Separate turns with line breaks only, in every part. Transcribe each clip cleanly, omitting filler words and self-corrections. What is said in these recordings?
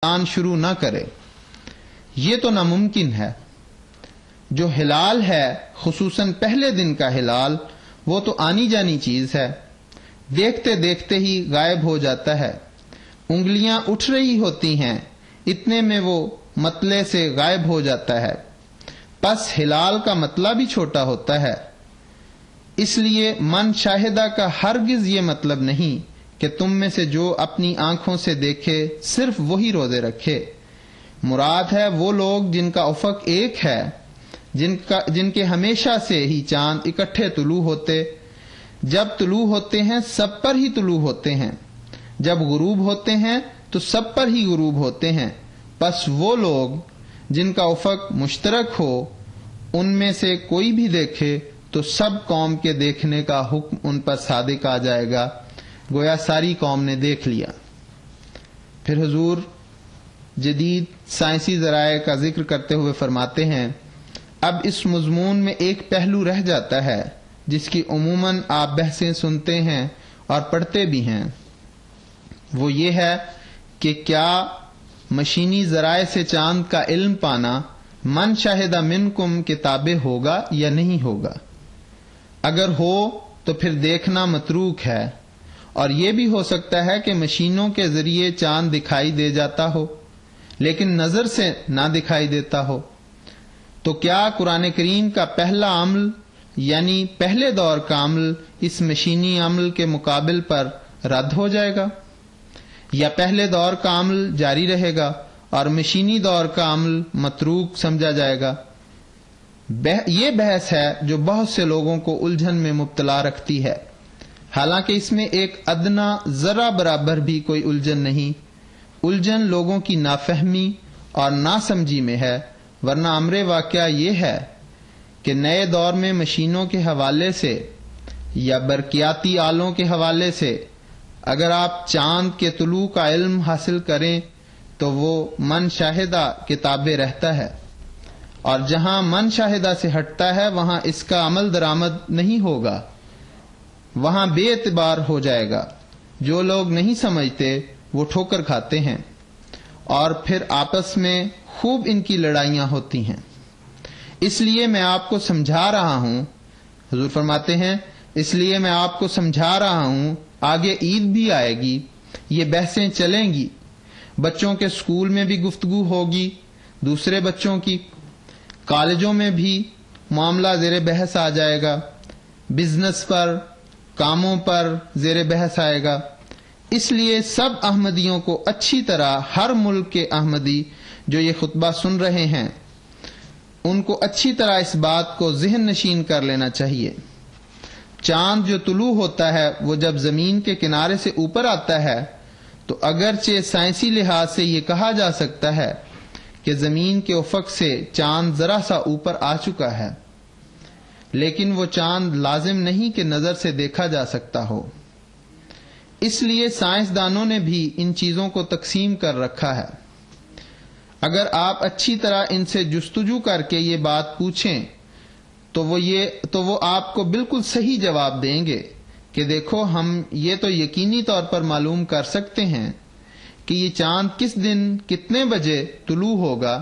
چاند شروع نہ کرے، یہ تو ناممکن ہے۔ جو ہلال ہے، خصوصاً پہلے دن کا ہلال، وہ تو آنی جانی چیز ہے، دیکھتے دیکھتے ہی غائب ہو جاتا ہے۔ انگلیاں اٹھ رہی ہوتی ہیں، اتنے میں وہ مطلع سے غائب ہو جاتا ہے۔ پس ہلال کا مطلع بھی چھوٹا ہوتا ہے۔ اس لیے من شاہدہ کا ہرگز یہ مطلب نہیں کہ تم میں سے جو اپنی آنکھوں سے دیکھے صرف وہی روزے رکھے۔ مراد ہے وہ لوگ جن کا افق ایک ہے، جن کے ہمیشہ سے ہی چاند اکٹھے طلوع ہوتے، جب طلوع ہوتے ہیں سب پر ہی طلوع ہوتے ہیں، جب غروب ہوتے ہیں تو سب پر ہی غروب ہوتے ہیں۔ پس وہ لوگ جن کا افق مشترک ہو، ان میں سے کوئی بھی دیکھے تو سب قوم کے دیکھنے کا حکم ان پر صادق آ جائے گا، گویا ساری قوم نے دیکھ لیا۔ پھر حضور جدید سائنسی ذرائع کا ذکر کرتے ہوئے فرماتے ہیں، اب اس مضمون میں ایک پہلو رہ جاتا ہے جس کی عموماً آپ بحثیں سنتے ہیں اور پڑھتے بھی ہیں، وہ یہ ہے کہ کیا مشینی ذرائع سے چاند کا علم پانا من شاہدہ منکم کے تابع ہوگا یا نہیں ہوگا؟ اگر ہو تو پھر دیکھنا متروک ہے، اور یہ بھی ہو سکتا ہے کہ مشینوں کے ذریعے چاند دکھائی دے جاتا ہو لیکن نظر سے نہ دکھائی دیتا ہو، تو کیا قرآن کریم کا پہلا عمل یعنی پہلے دور کا عمل اس مشینی عمل کے مقابل پر رد ہو جائے گا، یا پہلے دور کا عمل جاری رہے گا اور مشینی دور کا عمل متروک سمجھا جائے گا؟ یہ بحث ہے جو بہت سے لوگوں کو الجھن میں مبتلا رکھتی ہے، حالانکہ اس میں ایک ادنا ذرہ برابر بھی کوئی الجھن نہیں۔ الجھن لوگوں کی نافہمی اور ناسمجھی میں ہے، ورنہ امر واقعہ یہ ہے کہ نئے دور میں مشینوں کے حوالے سے یا برقیاتی آلوں کے حوالے سے اگر آپ چاند کے طلوع کا علم حاصل کریں تو وہ من شاہدہ کے تابع رہتا ہے، اور جہاں من شاہدہ سے ہٹتا ہے وہاں اس کا عمل درآمد نہیں ہوگا، وہاں بے اعتبار ہو جائے گا۔ جو لوگ نہیں سمجھتے وہ ٹھوکر کھاتے ہیں، اور پھر آپس میں خوب ان کی لڑائیاں ہوتی ہیں۔ اس لیے میں آپ کو سمجھا رہا ہوں، حضور فرماتے ہیں، اس لیے میں آپ کو سمجھا رہا ہوں، آگے عید بھی آئے گی، یہ بحثیں چلیں گی، بچوں کے اسکول میں بھی گفتگو ہوگی، دوسرے بچوں کی کالجوں میں بھی معاملہ زیر بحث آ جائے گا، بزنس پر، کاموں پر زیر بحث آئے گا۔ اس لیے سب احمدیوں کو اچھی طرح، ہر ملک کے احمدی جو یہ خطبہ سن رہے ہیں، ان کو اچھی طرح اس بات کو ذہن نشین کر لینا چاہیے۔ چاند جو طلوع ہوتا ہے وہ جب زمین کے کنارے سے اوپر آتا ہے تو اگرچہ سائنسی لحاظ سے یہ کہا جا سکتا ہے کہ زمین کے افق سے چاند ذرا سا اوپر آ چکا ہے، لیکن وہ چاند لازم نہیں کہ نظر سے دیکھا جا سکتا ہو۔ اس لیے سائنسدانوں نے بھی ان چیزوں کو تقسیم کر رکھا ہے۔ اگر آپ اچھی طرح ان سے جستجو کر کے یہ بات پوچھیں تو وہ آپ کو بالکل صحیح جواب دیں گے کہ دیکھو، ہم یہ تو یقینی طور پر معلوم کر سکتے ہیں کہ یہ چاند کس دن کتنے بجے طلوع ہوگا،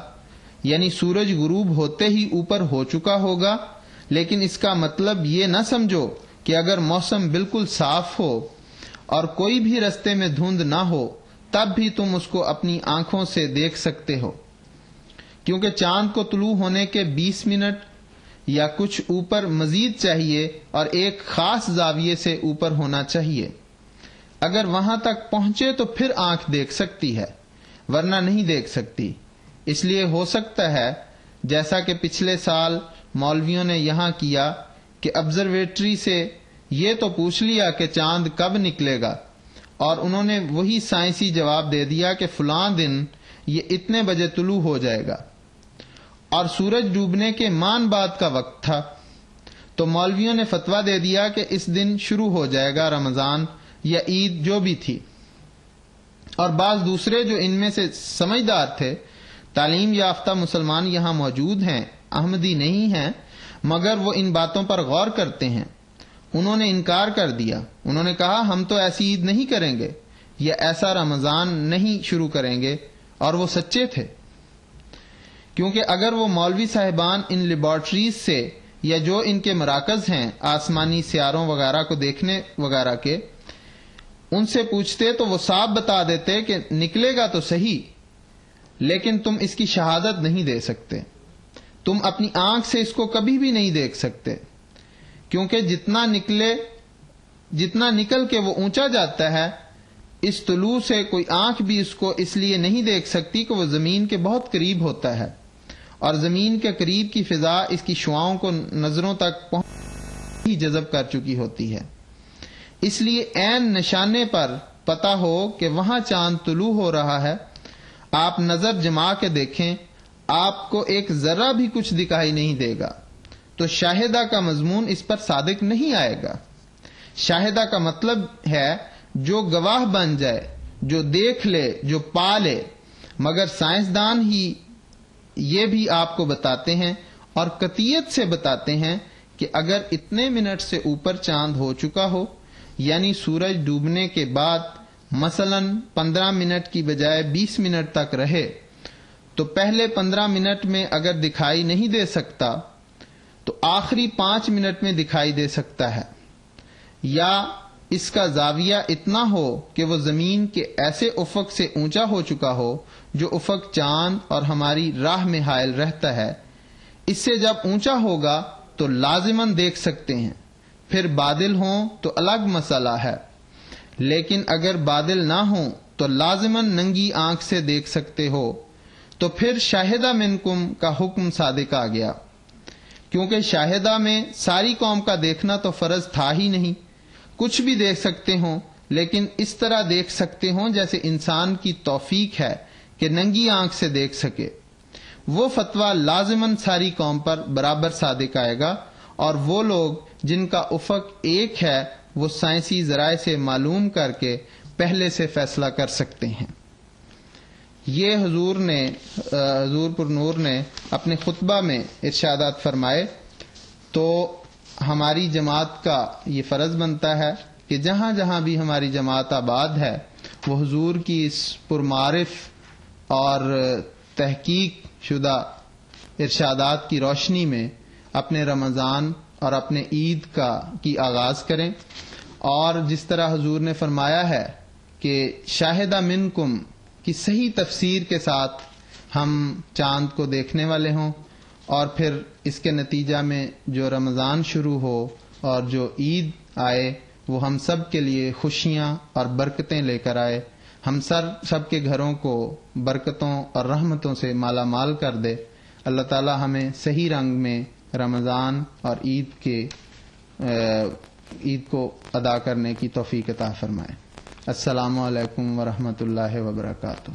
یعنی سورج غروب ہوتے ہی اوپر ہو چکا ہوگا، لیکن اس کا مطلب یہ نہ سمجھو کہ اگر موسم بالکل صاف ہو اور کوئی بھی رستے میں دھند نہ ہو تب بھی تم اس کو اپنی آنکھوں سے دیکھ سکتے ہو، کیونکہ چاند کو طلوع ہونے کے 20 منٹ یا کچھ اوپر مزید چاہیے اور ایک خاص زاویے سے اوپر ہونا چاہیے۔ اگر وہاں تک پہنچے تو پھر آنکھ دیکھ سکتی ہے، ورنہ نہیں دیکھ سکتی۔ اس لیے ہو سکتا ہے جیسا کہ پچھلے سال مولویوں نے یہاں کیا کہ آبزرویٹری سے یہ تو پوچھ لیا کہ چاند کب نکلے گا، اور انہوں نے وہی سائنسی جواب دے دیا کہ فلاں دن یہ اتنے بجے طلوع ہو جائے گا، اور سورج ڈوبنے کے مان بعد کا وقت تھا، تو مولویوں نے فتویٰ دے دیا کہ اس دن شروع ہو جائے گا رمضان یا عید جو بھی تھی۔ اور بعض دوسرے جو ان میں سے سمجھدار تھے، تعلیم یافتہ مسلمان یہاں موجود ہیں، احمدی نہیں ہیں، مگر وہ ان باتوں پر غور کرتے ہیں، انہوں نے انکار کر دیا۔ انہوں نے کہا ہم تو ایسی عید نہیں کریں گے یا ایسا رمضان نہیں شروع کریں گے، اور وہ سچے تھے، کیونکہ اگر وہ مولوی صاحبان ان لیبارٹریز سے یا جو ان کے مراکز ہیں آسمانی سیاروں وغیرہ کو دیکھنے وغیرہ کے، ان سے پوچھتے تو وہ صاف بتا دیتے کہ نکلے گا تو صحیح، لیکن تم اس کی شہادت نہیں دے سکتے، تم اپنی آنکھ سے اس کو کبھی بھی نہیں دیکھ سکتے، کیونکہ جتنا نکل کے وہ اونچا جاتا ہے، اس طلوع سے کوئی آنکھ بھی اس کو اس لیے نہیں دیکھ سکتی کہ وہ زمین کے بہت قریب ہوتا ہے، اور زمین کے قریب کی فضا اس کی شعاؤں کو نظروں تک پہنچ ہی جذب کر چکی ہوتی ہے۔ اس لیے عین نشانے پر پتہ ہو کہ وہاں چاند طلوع ہو رہا ہے، آپ نظر جما کے دیکھیں، آپ کو ایک ذرہ بھی کچھ دکھائی نہیں دے گا، تو شاہدہ کا مضمون اس پر صادق نہیں آئے گا۔ شاہدہ کا مطلب ہے جو گواہ بن جائے، جو دیکھ لے، جو پا لے، مگر سائنسدان ہی یہ بھی آپ کو بتاتے ہیں اور قطعیت سے بتاتے ہیں کہ اگر اتنے منٹ سے اوپر چاند ہو چکا ہو، یعنی سورج ڈوبنے کے بعد مثلاً 15 منٹ کی بجائے 20 منٹ تک رہے، تو پہلے 15 منٹ میں اگر دکھائی نہیں دے سکتا تو آخری 5 منٹ میں دکھائی دے سکتا ہے، یا اس کا زاویہ اتنا ہو کہ وہ زمین کے ایسے افق سے اونچا ہو چکا ہو جو افق چاند اور ہماری راہ میں حائل رہتا ہے۔ اس سے جب اونچا ہوگا تو لازماً دیکھ سکتے ہیں، پھر بادل ہوں تو الگ مسئلہ ہے، لیکن اگر بادل نہ ہوں تو لازماً ننگی آنکھ سے دیکھ سکتے ہو، تو پھر شاہدہ منکم کا حکم صادق آ گیا، کیونکہ شاہدہ میں ساری قوم کا دیکھنا تو فرض تھا ہی نہیں، کچھ بھی دیکھ سکتے ہوں، لیکن اس طرح دیکھ سکتے ہوں جیسے انسان کی توفیق ہے کہ ننگی آنکھ سے دیکھ سکے۔ وہ فتویٰ لازماً ساری قوم پر برابر صادق آئے گا، اور وہ لوگ جن کا افق ایک ہے وہ سائنسی ذرائع سے معلوم کر کے پہلے سے فیصلہ کر سکتے ہیں۔ یہ حضور پر نور نے اپنے خطبہ میں ارشادات فرمائے، تو ہماری جماعت کا یہ فرض بنتا ہے کہ جہاں جہاں بھی ہماری جماعت آباد ہے وہ حضور کی اس پرمعرف اور تحقیق شدہ ارشادات کی روشنی میں اپنے رمضان اور اپنے عید کی آغاز کریں، اور جس طرح حضور نے فرمایا ہے کہ شاہدہ منکم کی صحیح تفسیر کے ساتھ ہم چاند کو دیکھنے والے ہوں، اور پھر اس کے نتیجہ میں جو رمضان شروع ہو اور جو عید آئے وہ ہم سب کے لیے خوشیاں اور برکتیں لے کر آئے، ہم سب کے گھروں کو برکتوں اور رحمتوں سے مالا مال کر دے۔ اللہ تعالی ہمیں صحیح رنگ میں رمضان اور عید کو ادا کرنے کی توفیق عطا فرمائے۔ السلام علیکم ورحمۃ اللہ وبرکاتہ۔